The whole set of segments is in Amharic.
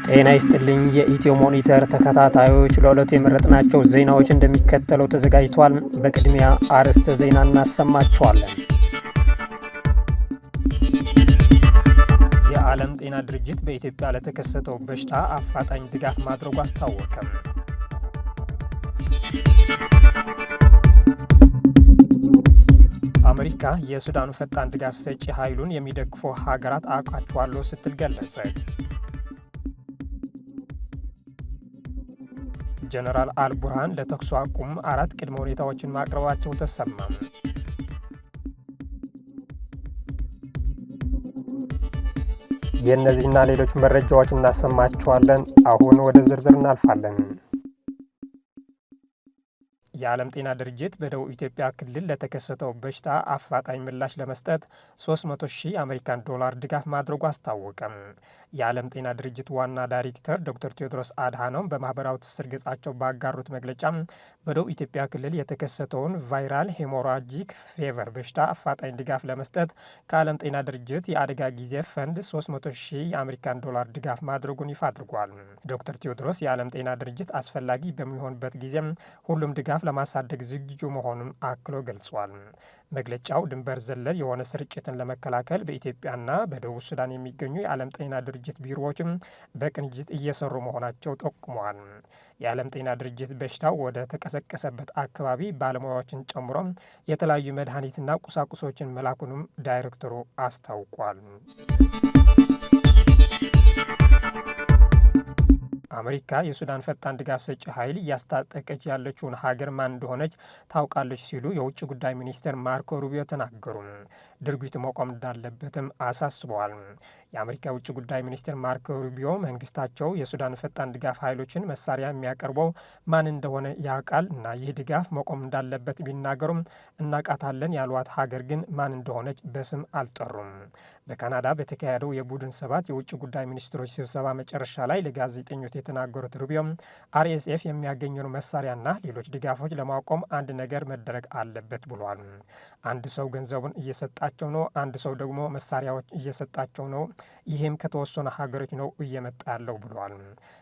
ጤና ይስጥልኝ የኢትዮ ሞኒተር ተከታታዮች፣ ለዕለቱ የመረጥናቸው ዜናዎች እንደሚከተለው ተዘጋጅቷል። በቅድሚያ አርዕስተ ዜና እናሰማችኋለን። የዓለም ጤና ድርጅት በኢትዮጵያ ለተከሰተው በሽታ አፋጣኝ ድጋፍ ማድረጉ አስታወቀም። አሜሪካ የሱዳኑ ፈጣን ድጋፍ ሰጪ ኃይሉን የሚደግፉ ሀገራት አውቃቸዋለሁ ስትል ገለጸች። ጀነራል አልቡርሃን ለተኩስ አቁም 4 ቅድመ ሁኔታዎችን ማቅረባቸው ተሰማ። የእነዚህና ሌሎች መረጃዎች እናሰማችኋለን። አሁን ወደ ዝርዝር እናልፋለን። የዓለም ጤና ድርጅት በደቡብ ኢትዮጵያ ክልል ለተከሰተው በሽታ አፋጣኝ ምላሽ ለመስጠት 300,000 አሜሪካን ዶላር ድጋፍ ማድረጉ አስታወቀም። የዓለም ጤና ድርጅት ዋና ዳይሬክተር ዶክተር ቴዎድሮስ አድሃኖም በማህበራዊ ትስስር ገጻቸው ባጋሩት መግለጫ በደቡብ ኢትዮጵያ ክልል የተከሰተውን ቫይራል ሄሞራጂክ ፌቨር በሽታ አፋጣኝ ድጋፍ ለመስጠት ከዓለም ጤና ድርጅት የአደጋ ጊዜ ፈንድ 300,000 የአሜሪካን ዶላር ድጋፍ ማድረጉን ይፋ አድርጓል። ዶክተር ቴዎድሮስ የዓለም ጤና ድርጅት አስፈላጊ በሚሆንበት ጊዜም ሁሉም ድጋፍ ለማሳደግ ዝግጁ መሆኑን አክሎ ገልጿል። መግለጫው ድንበር ዘለል የሆነ ስርጭትን ለመከላከል በኢትዮጵያና በደቡብ ሱዳን የሚገኙ የዓለም ጤና ድርጅት ቢሮዎችም በቅንጅት እየሰሩ መሆናቸው ጠቁመዋል። የዓለም ጤና ድርጅት በሽታው ወደ ተቀሰቀሰበት አካባቢ ባለሙያዎችን ጨምሮ የተለያዩ መድኃኒትና ቁሳቁሶችን መላኩንም ዳይሬክተሩ አስታውቋል። አሜሪካ የሱዳን ፈጣን ድጋፍ ሰጪ ኃይል እያስታጠቀች ያለችውን ሀገር ማን እንደሆነች ታውቃለች ሲሉ የውጭ ጉዳይ ሚኒስትር ማርኮ ሩቢዮ ተናገሩ። ድርጊቱ መቆም እንዳለበትም አሳስበዋል። የአሜሪካ የውጭ ጉዳይ ሚኒስትር ማርኮ ሩቢዮ መንግስታቸው የሱዳን ፈጣን ድጋፍ ኃይሎችን መሳሪያ የሚያቀርበው ማን እንደሆነ ያውቃል እና ይህ ድጋፍ መቆም እንዳለበት ቢናገሩም እናቃታለን ያሏት ሀገር ግን ማን እንደሆነች በስም አልጠሩም። በካናዳ በተካሄደው የቡድን 7 የውጭ ጉዳይ ሚኒስትሮች ስብሰባ መጨረሻ ላይ ለጋዜጠኞች የተናገሩት ሩቢዮ አርኤስኤፍ የሚያገኘውን መሳሪያና ሌሎች ድጋፎች ለማቆም አንድ ነገር መደረግ አለበት ብሏል። አንድ ሰው ገንዘቡን እየሰጣቸው ነው፣ አንድ ሰው ደግሞ መሳሪያዎች እየሰጣቸው ነው። ይህም ከተወሰኑ ሀገሮች ነው እየመጣ ያለው ብሏል።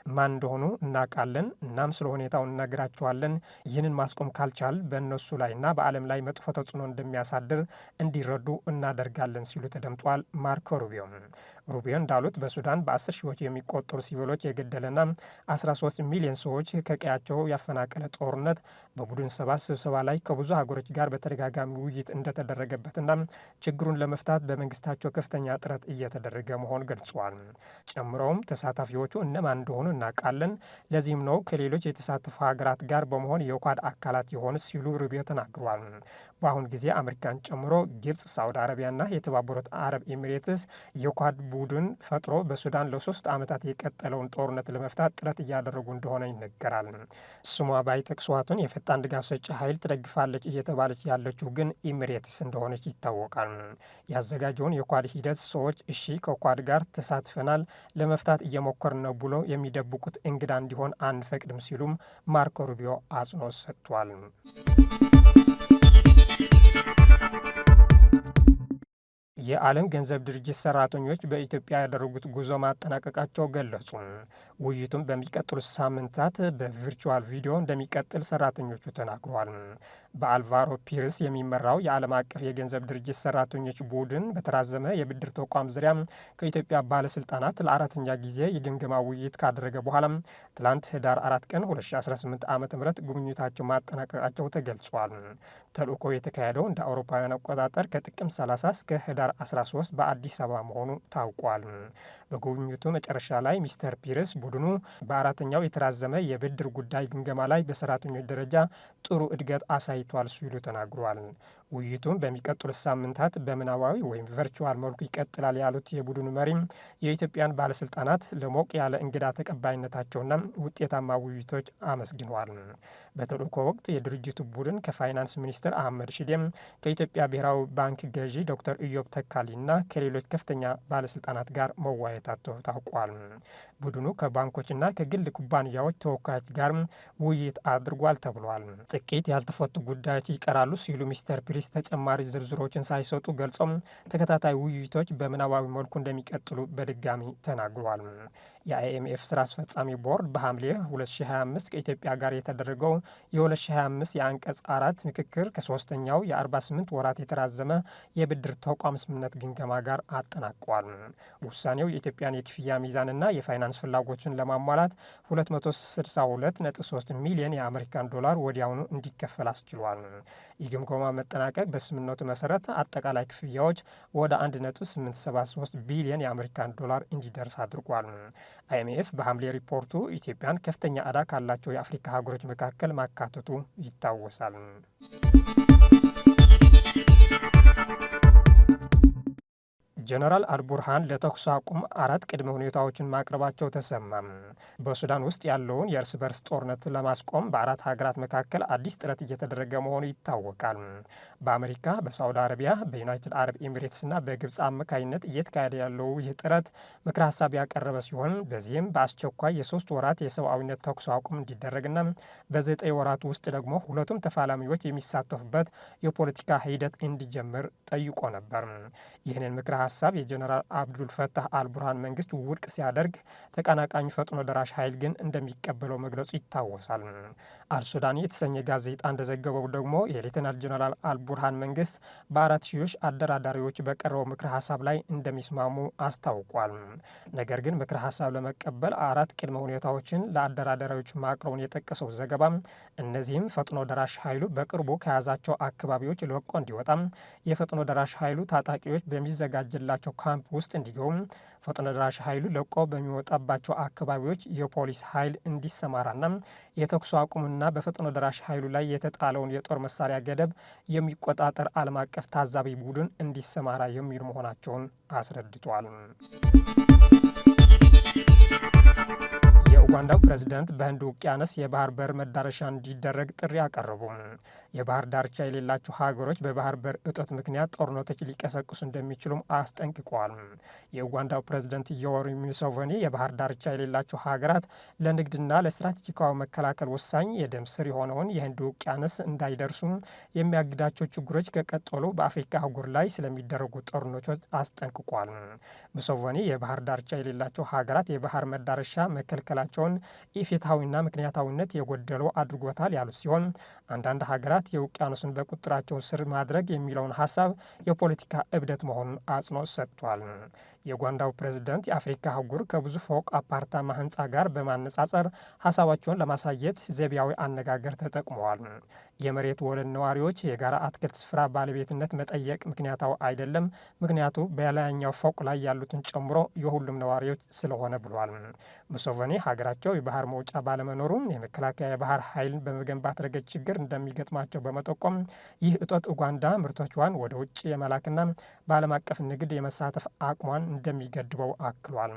ማን እንደሆኑ እናውቃለን፣ እናም ስለ ሁኔታው እነግራቸዋለን። ይህንን ማስቆም ካልቻል በእነሱ ላይና በዓለም ላይ መጥፎ ተጽዕኖ እንደሚያሳድር እንዲረዱ እናደርጋለን ሲሉ ተደምጧል። ማርኮ ሩቢዮ እንዳሉት በሱዳን በ10 ሺዎች የሚቆጠሩ ሲቪሎች የገደለና 13 ሚሊዮን ሰዎች ከቀያቸው ያፈናቀለ ጦርነት በቡድን 7 ስብሰባ ላይ ከብዙ ሀገሮች ጋር በተደጋጋሚ ውይይት እንደተደረገበትና ችግሩን ለመፍታት በመንግስታቸው ከፍተኛ ጥረት እየተደረገ መሆን ገልጿል። ጨምረውም ተሳታፊዎቹ እነማን እንደሆኑ እናውቃለን፣ ለዚህም ነው ከሌሎች የተሳተፉ ሀገራት ጋር በመሆን የኳድ አካላት የሆኑ ሲሉ ሩቢዮ ተናግሯል። በአሁኑ ጊዜ አሜሪካን ጨምሮ ግብጽ፣ ሳውዲ አረቢያና የተባበሩት አረብ ኤሚሬትስ የኳድ ቡድን ፈጥሮ በሱዳን ለ3 ዓመታት የቀጠለውን ጦርነት ለመፍታት ጥረት እያደረጉ እንደሆነ ይነገራል። ስሟ ባይጠቅሷትን የፈጣን ድጋፍ ሰጪ ኃይል ትደግፋለች እየተባለች ያለችው ግን ኤሚሬትስ እንደሆነች ይታወቃል። ያዘጋጀውን የኳድ ሂደት ሰዎች እሺ ከኳድ ጋር ተሳትፈናል፣ ለመፍታት እየሞከርን ነው ብሎ የሚደብቁት እንግዳ እንዲሆን አንፈቅድም ሲሉም ማርኮ ሩቢዮ አጽንኦት ሰጥቷል። የዓለም ገንዘብ ድርጅት ሰራተኞች በኢትዮጵያ ያደረጉት ጉዞ ማጠናቀቃቸው ገለጹ። ውይይቱም በሚቀጥሉት ሳምንታት በቪርቹዋል ቪዲዮ እንደሚቀጥል ሰራተኞቹ ተናግረዋል። በአልቫሮ ፒርስ የሚመራው የዓለም አቀፍ የገንዘብ ድርጅት ሰራተኞች ቡድን በተራዘመ የብድር ተቋም ዙሪያ ከኢትዮጵያ ባለስልጣናት ለ4ኛ ጊዜ የግምገማ ውይይት ካደረገ በኋላ ትላንት ህዳር 4 ቀን 2018 ዓ.ም ጉብኝታቸው ማጠናቀቃቸው ተገልጿል። ተልእኮ የተካሄደው እንደ አውሮፓውያን አቆጣጠር ከጥቅምት 30 እስከ ህዳር 13 በአዲስ አበባ መሆኑ ታውቋል። በጉብኝቱ መጨረሻ ላይ ሚስተር ፒርስ ቡድኑ በ4ኛው የተራዘመ የብድር ጉዳይ ግምገማ ላይ በሰራተኞች ደረጃ ጥሩ እድገት አሳይቷል ሲሉ ተናግሯል። ውይይቱም በሚቀጥሉት ሳምንታት በምናባዊ ወይም ቨርቹዋል መልኩ ይቀጥላል ያሉት የቡድኑ መሪም የኢትዮጵያን ባለስልጣናት ለሞቅ ያለ እንግዳ ተቀባይነታቸውና ውጤታማ ውይይቶች አመስግነዋል። በተልእኮ ወቅት የድርጅቱ ቡድን ከፋይናንስ ሚኒስትር አህመድ ሺዴም፣ ከኢትዮጵያ ብሔራዊ ባንክ ገዢ ዶክተር ኢዮብ ተካሊና ከሌሎች ከፍተኛ ባለስልጣናት ጋር መወያየታቸው ታውቋል። ቡድኑ ከባንኮችና ከግል ኩባንያዎች ተወካዮች ጋር ውይይት አድርጓል ተብሏል። ጥቂት ያልተፈቱ ጉዳዮች ይቀራሉ ሲሉ ሚስተር ፒሪስ ተጨማሪ ዝርዝሮችን ሳይሰጡ ገልጸው ተከታታይ ውይይቶች በምናባዊ መልኩ እንደሚቀጥሉ በድጋሚ ተናግሯል። የአይኤምኤፍ ስራ አስፈጻሚ ቦርድ በሐምሌ 2025 ከኢትዮጵያ ጋር የተደረገው የ2025 የአንቀጽ 4 ምክክር ከሶስተኛው የ48 ወራት የተራዘመ የብድር ተቋም ስምምነት ግምገማ ጋር አጠናቋል። ውሳኔው የኢትዮጵያን የክፍያ ሚዛንና የፋይናንስ ፍላጎችን ለማሟላት 262.3 ሚሊዮን የአሜሪካን ዶላር ወዲያውኑ እንዲከፈል አስችሏል። የግምገማ መጠናቀቅ በስምምነቱ መሰረት አጠቃላይ ክፍያዎች ወደ 1.873 ቢሊዮን የአሜሪካን ዶላር እንዲደርስ አድርጓል። አይኤምኤፍ በሐምሌ ሪፖርቱ ኢትዮጵያን ከፍተኛ ዕዳ ካላቸው የአፍሪካ ሀገሮች መካከል ማካተቱ ይታወሳል። ጀነራል አልቡርሃን ለተኩስ አቁም 4 ቅድመ ሁኔታዎችን ማቅረባቸው ተሰማም። በሱዳን ውስጥ ያለውን የእርስ በርስ ጦርነት ለማስቆም በ4 ሀገራት መካከል አዲስ ጥረት እየተደረገ መሆኑ ይታወቃል። በአሜሪካ፣ በሳዑዲ አረቢያ፣ በዩናይትድ አረብ ኤሚሬትስና በግብፅ አማካኝነት እየተካሄደ ያለው ይህ ጥረት ምክረ ሀሳብ ያቀረበ ሲሆን በዚህም በአስቸኳይ የ3 ወራት የሰብአዊነት ተኩስ አቁም እንዲደረግና በ9 ወራት ውስጥ ደግሞ ሁለቱም ተፋላሚዎች የሚሳተፉበት የፖለቲካ ሂደት እንዲጀምር ጠይቆ ነበር። ይህንን ምክረ ሀሳብ የጀነራል አብዱል ፈታህ አልቡርሃን መንግስት ውድቅ ሲያደርግ ተቀናቃኙ ፈጥኖ ደራሽ ኃይል ግን እንደሚቀበለው መግለጹ ይታወሳል። አልሱዳኒ የተሰኘ ጋዜጣ እንደዘገበው ደግሞ የሌተናል ጀነራል አልቡርሃን መንግስት በ4 አደራዳሪዎች በቀረበው ምክረ ሀሳብ ላይ እንደሚስማሙ አስታውቋል። ነገር ግን ምክረ ሀሳብ ለመቀበል 4 ቅድመ ሁኔታዎችን ለአደራዳሪዎች ማቅረቡን የጠቀሰው ዘገባ እነዚህም ፈጥኖ ደራሽ ኃይሉ በቅርቡ ከያዛቸው አካባቢዎች ለቆ እንዲወጣም፣ የፈጥኖ ደራሽ ኃይሉ ታጣቂዎች በሚዘጋጅላቸው ካምፕ ውስጥ እንዲገቡም፣ ፈጥኖ ደራሽ ኃይሉ ለቆ በሚወጣባቸው አካባቢዎች የፖሊስ ኃይል እንዲሰማራና የተኩስ አቁምና በፈጥኖ ደራሽ ኃይሉ ላይ የተጣለውን የጦር መሳሪያ ገደብ የሚቆጣጠር ዓለም አቀፍ ታዛቢ ቡድን እንዲሰማራ የሚሉ መሆናቸውን አስረድቷል። የኡጋንዳው ፕሬዝዳንት በህንድ ውቅያኖስ የባህር በር መዳረሻ እንዲደረግ ጥሪ አቀረቡ። የባህር ዳርቻ የሌላቸው ሀገሮች በባህር በር እጦት ምክንያት ጦርነቶች ሊቀሰቅሱ እንደሚችሉም አስጠንቅቀዋል። የኡጋንዳው ፕሬዝዳንት ዮዌሪ ሙሴቬኒ የባህር ዳርቻ የሌላቸው ሀገራት ለንግድና ለስትራቴጂካዊ መከላከል ወሳኝ የደም ስር የሆነውን የህንድ ውቅያኖስ እንዳይደርሱ የሚያግዳቸው ችግሮች ከቀጠሉ በአፍሪካ አህጉር ላይ ስለሚደረጉ ጦርነቶች አስጠንቅቋል። ሙሴቬኒ የባህር ዳርቻ የሌላቸው ሀገራት የባህር መዳረሻ መከልከላቸውን ኢፍትሐዊና ምክንያታዊነት የጎደለው አድርጎታል ያሉት ሲሆን አንዳንድ ሀገራት የውቅያኖስን በቁጥጥራቸው ስር ማድረግ የሚለውን ሀሳብ የፖለቲካ እብደት መሆኑን አጽንኦት ሰጥቷል። የኡጋንዳው ፕሬዝዳንት የአፍሪካ አህጉር ከብዙ ፎቅ አፓርታማ ህንፃ ጋር በማነጻጸር ሀሳባቸውን ለማሳየት ዘይቤያዊ አነጋገር ተጠቅመዋል። የመሬት ወለል ነዋሪዎች የጋራ አትክልት ስፍራ ባለቤትነት መጠየቅ ምክንያታዊ አይደለም፣ ምክንያቱ በላይኛው ፎቅ ላይ ያሉትን ጨምሮ የሁሉም ነዋሪዎች ስለሆነ ብሏል። ሙሴቬኒ ሀገራቸው የባህር መውጫ ባለመኖሩ የመከላከያ የባህር ኃይልን በመገንባት ረገድ ችግር እንደሚገጥማቸው በመጠቆም ይህ እጦት ኡጋንዳ ምርቶቿን ወደ ውጭ የመላክና በዓለም አቀፍ ንግድ የመሳተፍ አቅሟን እንደሚገድበው አክሏል።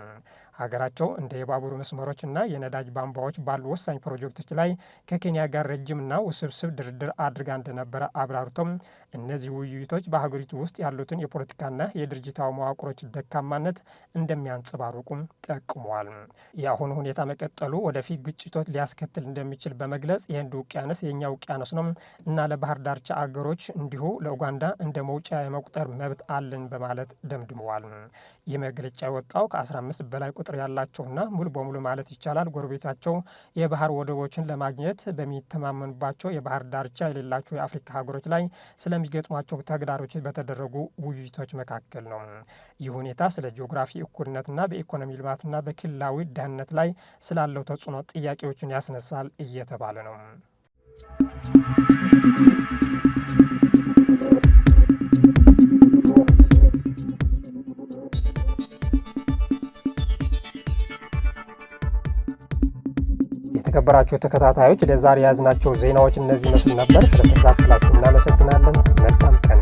ሀገራቸው እንደ የባቡር መስመሮችና የነዳጅ ቧንቧዎች ባሉ ወሳኝ ፕሮጀክቶች ላይ ከኬንያ ጋር ረጅምና ውስብስብ ድርድር አድርጋ እንደነበረ አብራርቶም እነዚህ ውይይቶች በሀገሪቱ ውስጥ ያሉትን የፖለቲካና የድርጅታዊ መዋቅሮች ደካማነት እንደሚያንጸባርቁም ጠቅሟል። የአሁኑ ሁኔታ መቀጠሉ ወደፊት ግጭቶች ሊያስከትል እንደሚችል በመግለጽ የህንድ ውቅያኖስ የእኛ ውቅያኖስ ነው እና ለባህር ዳርቻ አገሮች እንዲሁ ለኡጋንዳ እንደ መውጫ የመቁጠር መብት አለን በማለት ደምድመዋል። ይህ መግለጫ የወጣው ከ15 በላይ ቁጥር ያላቸውና ሙሉ በሙሉ ማለት ይቻላል ጎረቤታቸው የባህር ወደቦችን ለማግኘት በሚተማመኑባቸው የባህር ዳርቻ የሌላቸው የአፍሪካ ሀገሮች ላይ ስለሚገጥሟቸው ተግዳሮች በተደረጉ ውይይቶች መካከል ነው። ይህ ሁኔታ ስለ ጂኦግራፊ እኩልነትና በኢኮኖሚ ልማትና በክልላዊ ደህንነት ላይ ስላለው ተጽዕኖ ጥያቄዎችን ያስነሳል እየተባለ ነው። የተከበራችሁ ተከታታዮች ለዛሬ ያዝናቸው ዜናዎች እነዚህ መስሉ ነበር። ስለተከታተላችሁ እናመሰግናለን። መልካም ቀን